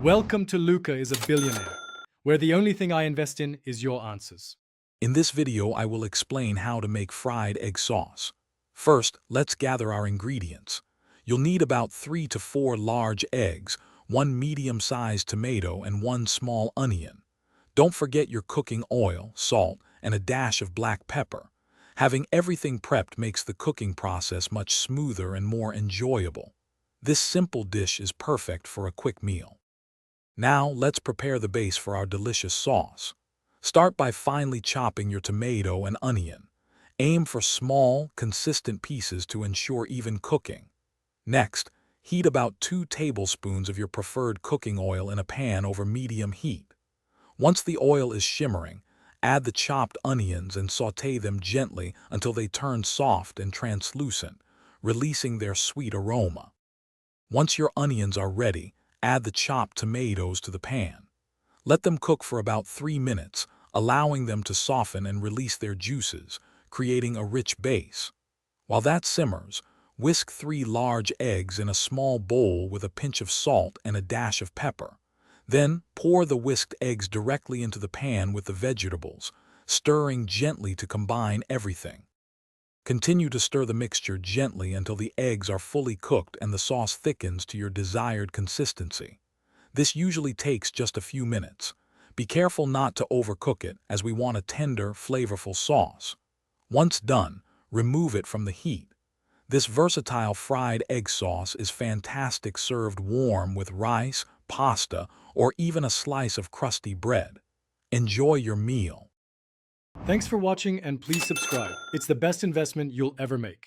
Welcome to Luca is a Billionaire, where the only thing I invest in is your answers. In this video, I will explain how to make fried egg sauce. First, let's gather our ingredients. You'll need about 3 to 4 large eggs, 1 medium-sized tomato, and 1 small onion. Don't forget your cooking oil, salt, and a dash of black pepper. Having everything prepped makes the cooking process much smoother and more enjoyable. This simple dish is perfect for a quick meal. Now, let's prepare the base for our delicious sauce. Start by finely chopping your tomato and onion. Aim for small, consistent pieces to ensure even cooking. Next, heat about 2 tablespoons of your preferred cooking oil in a pan over medium heat. Once the oil is shimmering, add the chopped onions and sauté them gently until they turn soft and translucent, releasing their sweet aroma. Once your onions are ready, add the chopped tomatoes to the pan. Let them cook for about 3 minutes, allowing them to soften and release their juices, creating a rich base. While that simmers, whisk 3 large eggs in a small bowl with a pinch of salt and a dash of pepper. Then, pour the whisked eggs directly into the pan with the vegetables, stirring gently to combine everything. Continue to stir the mixture gently until the eggs are fully cooked and the sauce thickens to your desired consistency. This usually takes just a few minutes. Be careful not to overcook it, as we want a tender, flavorful sauce. Once done, remove it from the heat. This versatile fried egg sauce is fantastic served warm with rice, pasta, or even a slice of crusty bread. Enjoy your meal. Thanks for watching and please subscribe. It's the best investment you'll ever make.